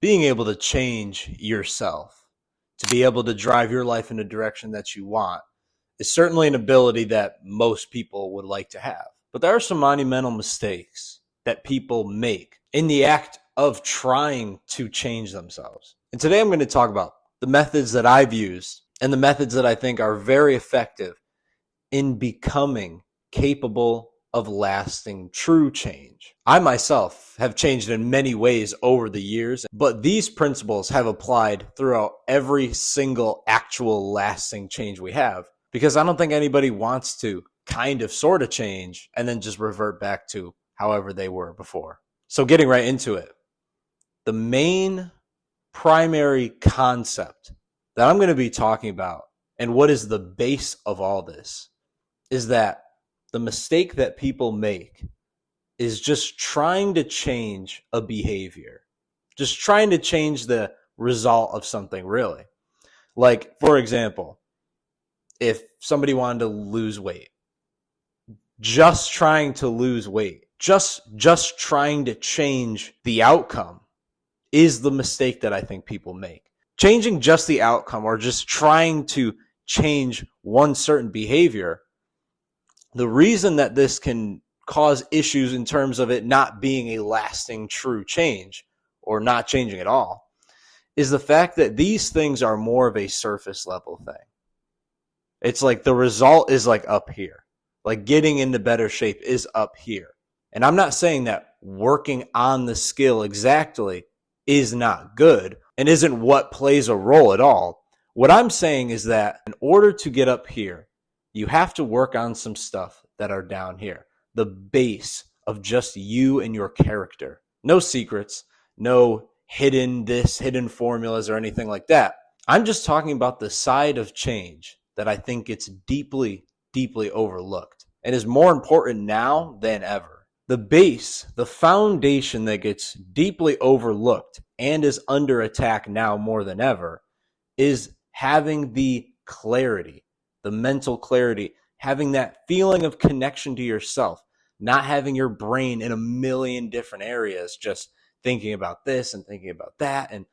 being able to change yourself, to be able to drive your life in a direction that you want, is certainly an ability that most people would like to have. But there are some monumental mistakes that people make in the act of trying to change themselves. And today I'm going to talk about the methods that I've used and the methods that I think are very effective in becoming capable of lasting true change. I myself have changed in many ways over the years, but these principles have applied throughout every single actual lasting change we have, because I don't think anybody wants to kind of sort of change and then just revert back to however they were before. So getting right into it, the main primary concept that I'm going to be talking about and what is the base of all this is that the mistake that people make is just trying to change a behavior, just trying to change the result of something, really. Like, for example, if somebody wanted to lose weight, just trying to lose weight, just trying to change the outcome is the mistake that I think people make. Changing just the outcome or just trying to change one certain behavior, the reason that this can cause issues in terms of it not being a lasting true change or not changing at all is the fact that these things are more of a surface level thing. It's like the result is like up here, like getting into better shape is up here. And I'm not saying that working on the skill exactly is not good and isn't what plays a role at all. What I'm saying is that in order to get up here, you have to work on some stuff that are down here. The base of just you and your character. No secrets, no hidden formulas or anything like that. I'm just talking about the side of change that I think it's deeply, deeply overlooked and is more important now than ever. The base, the foundation that gets deeply overlooked and is under attack now more than ever is having the clarity, the mental clarity, having that feeling of connection to yourself, not having your brain in a million different areas, just thinking about this and thinking about that and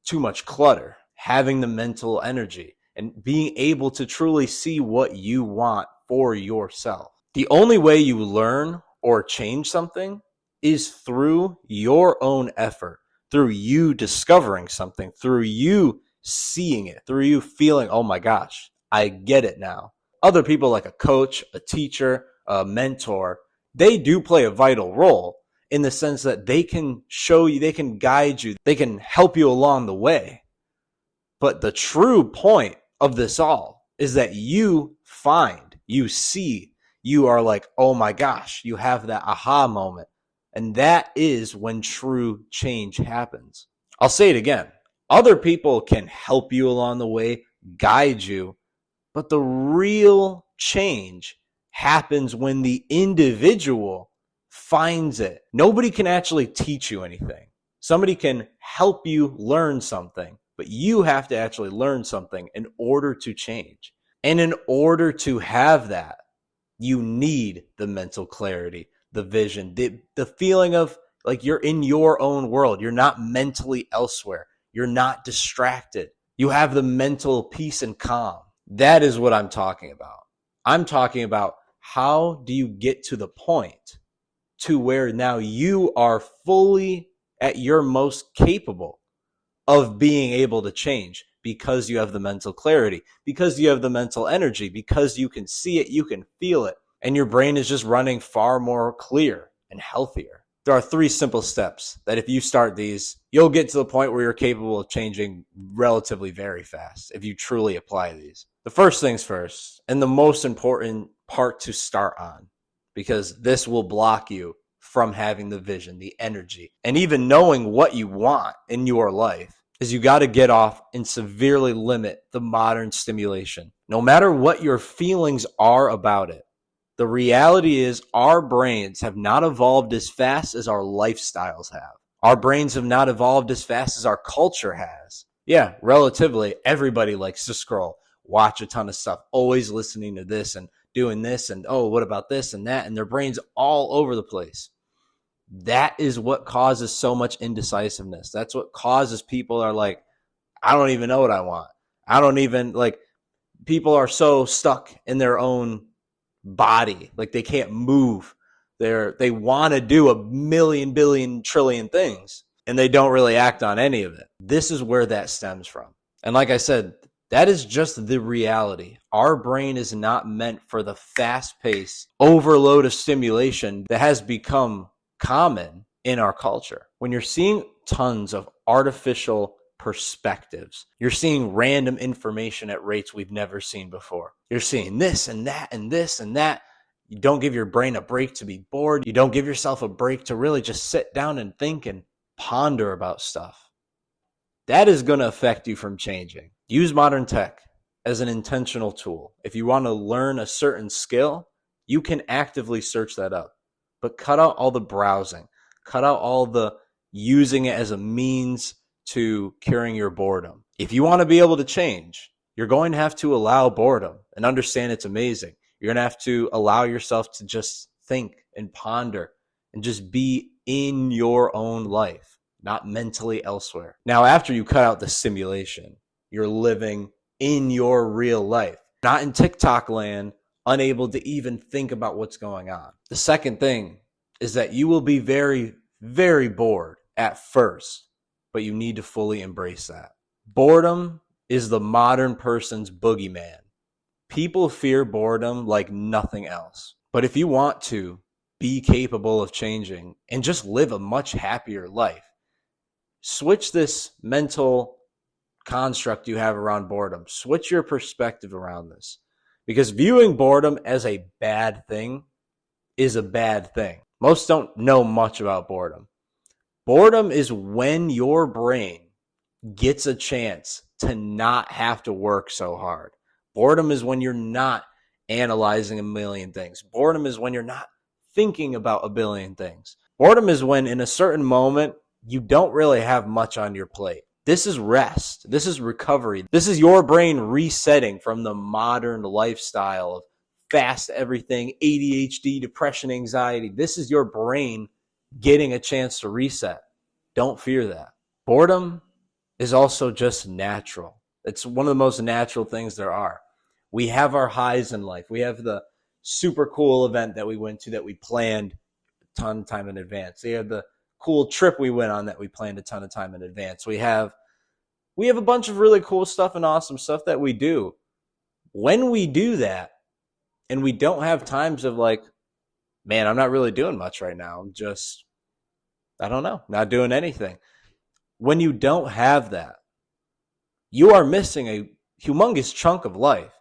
too much clutter, having the mental energy and being able to truly see what you want for yourself. The only way you learn or change something is through your own effort, through you discovering something, through you seeing it, through you feeling, oh my gosh, I get it now. Other people like a coach, a teacher, a mentor, they do play a vital role in the sense that they can show you, they can guide you, they can help you along the way. But the true point of this all is that you find, you see, you are like, oh my gosh, you have that aha moment. And that is when true change happens. I'll say it again. Other people can help you along the way, guide you, but the real change happens when the individual finds it. Nobody can actually teach you anything. Somebody can help you learn something, but you have to actually learn something in order to change. And in order to have that, you need the mental clarity, the vision, the feeling of like you're in your own world. You're not mentally elsewhere. You're not distracted. You have the mental peace and calm. That is what I'm talking about. I'm talking about how do you get to the point to where now you are fully at your most capable of being able to change because you have the mental clarity, because you have the mental energy, because you can see it, you can feel it, and your brain is just running far more clear and healthier. There are 3 simple steps that if you start these, you'll get to the point where you're capable of changing relatively very fast if you truly apply these. The first things first, and the most important part to start on, because this will block you from having the vision, the energy, and even knowing what you want in your life, is you got to get off and severely limit the modern stimulation. No matter what your feelings are about it, the reality is our brains have not evolved as fast as our lifestyles have. Our brains have not evolved as fast as our culture has. Yeah, relatively, everybody likes to scroll, watch a ton of stuff, always listening to this and doing this and, oh, what about this and that? And their brains all over the place. That is what causes so much indecisiveness. That's what causes people are like, I don't even know what I want. I don't even like, people are so stuck in their own body. Like they can't move. They want to do a million, billion, trillion things and they don't really act on any of it. This is where that stems from. And like I said, that is just the reality. Our brain is not meant for the fast-paced overload of stimulation that has become common in our culture. When you're seeing tons of artificial perspectives, you're seeing random information at rates we've never seen before. You're seeing this and that and this and that. You don't give your brain a break to be bored. You don't give yourself a break to really just sit down and think and ponder about stuff. That is going to affect you from changing. Use modern tech as an intentional tool. If you want to learn a certain skill, you can actively search that up. But cut out all the browsing. Cut out all the using it as a means to curing your boredom. If you want to be able to change, you're going to have to allow boredom and understand it's amazing. You're going to have to allow yourself to just think and ponder and just be in your own life, not mentally elsewhere. Now, after you cut out the stimulation, you're living in your real life, not in TikTok land, unable to even think about what's going on. The second thing is that you will be very, very bored at first, but you need to fully embrace that. Boredom is the modern person's boogeyman. People fear boredom like nothing else. But if you want to be capable of changing and just live a much happier life, switch this mental construct you have around boredom. Switch your perspective around this. Because viewing boredom as a bad thing is a bad thing. Most don't know much about boredom. Boredom is when your brain gets a chance to not have to work so hard. Boredom is when you're not analyzing a million things. Boredom is when you're not thinking about a billion things. Boredom is when in a certain moment, you don't really have much on your plate. This is rest. This is recovery. This is your brain resetting from the modern lifestyle of fast everything, ADHD, depression, anxiety. This is your brain getting a chance to reset. Don't fear that. Boredom is also just natural. It's one of the most natural things there are. We have our highs in life. We have the super cool event that we went to that we planned a ton of time in advance. We have the cool trip we went on that we planned a ton of time in advance. We have a bunch of really cool stuff and awesome stuff that we do. When we do that and we don't have times of like, man, I'm not really doing much right now. I'm just, I don't know, not doing anything. When you don't have that, you are missing a humongous chunk of life.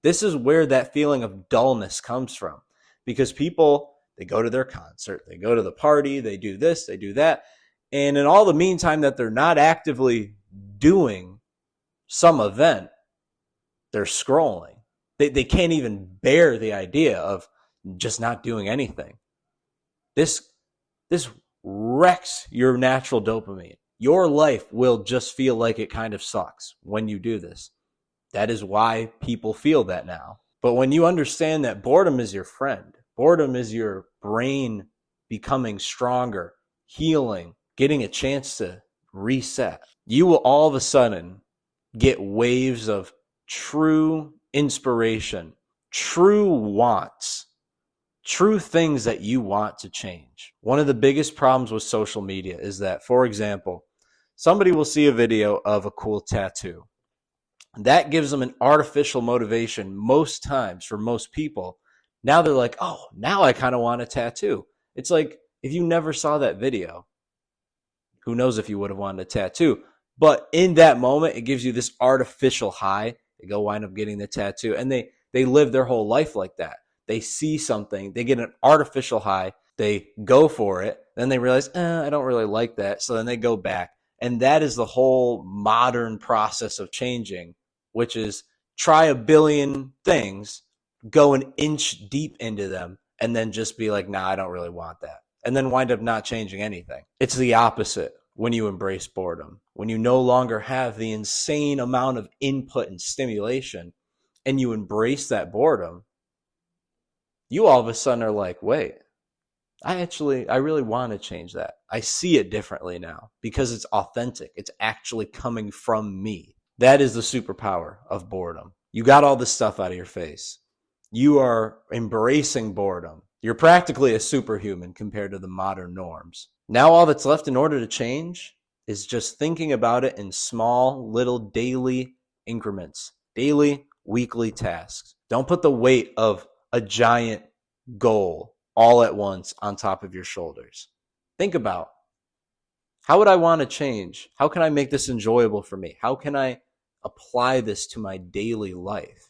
This is where that feeling of dullness comes from, because people, they go to their concert, they go to the party, they do this, they do that. And in all the meantime that they're not actively doing some event, they're scrolling. They can't even bear the idea of just not doing anything. This wrecks your natural dopamine. Your life will just feel like it kind of sucks when you do this. That is why people feel that now. But when you understand that boredom is your friend, boredom is your brain becoming stronger, healing, getting a chance to reset, you will all of a sudden get waves of true inspiration, true wants, true things that you want to change. One of the biggest problems with social media is that, for example, somebody will see a video of a cool tattoo. That gives them an artificial motivation most times for most people. Now they're like, oh, now I kind of want a tattoo. It's like, if you never saw that video, who knows if you would have wanted a tattoo. But in that moment, it gives you this artificial high. They go wind up getting the tattoo, and they live their whole life like that. They see something, they get an artificial high, they go for it, then they realize, I don't really like that. So then they go back. And that is the whole modern process of changing, which is try a billion things, go an inch deep into them, and then just be like, nah, I don't really want that. And then wind up not changing anything. It's the opposite when you embrace boredom. When you no longer have the insane amount of input and stimulation, and you embrace that boredom, you all of a sudden are like, wait, I really want to change that. I see it differently now because it's authentic. It's actually coming from me. That is the superpower of boredom. You got all this stuff out of your face. You are embracing boredom. You're practically a superhuman compared to the modern norms. Now all that's left in order to change is just thinking about it in small, little daily increments, daily, weekly tasks. Don't put the weight of a giant goal all at once on top of your shoulders. Think about, how would I want to change? How can I make this enjoyable for me? How can I apply this to my daily life?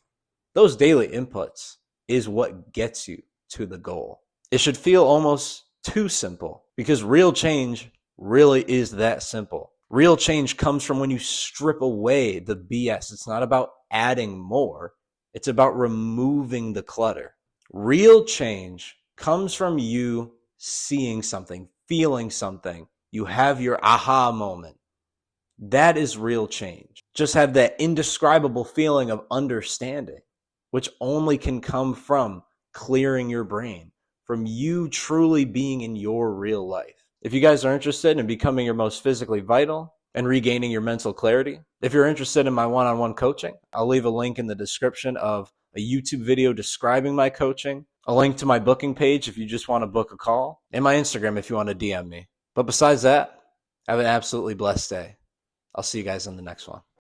Those daily inputs is what gets you to the goal. It should feel almost too simple because real change really is that simple. Real change comes from when you strip away the BS. It's not about adding more. It's about removing the clutter. Real change comes from you seeing something, feeling something. You have your aha moment. That is real change. Just have that indescribable feeling of understanding, which only can come from clearing your brain, from you truly being in your real life. If you guys are interested in becoming your most physically vital and regaining your mental clarity, if you're interested in my one-on-one coaching, I'll leave a link in the description of a YouTube video describing my coaching, a link to my booking page if you just want to book a call, and my Instagram if you want to DM me. But besides that, have an absolutely blessed day. I'll see you guys on the next one.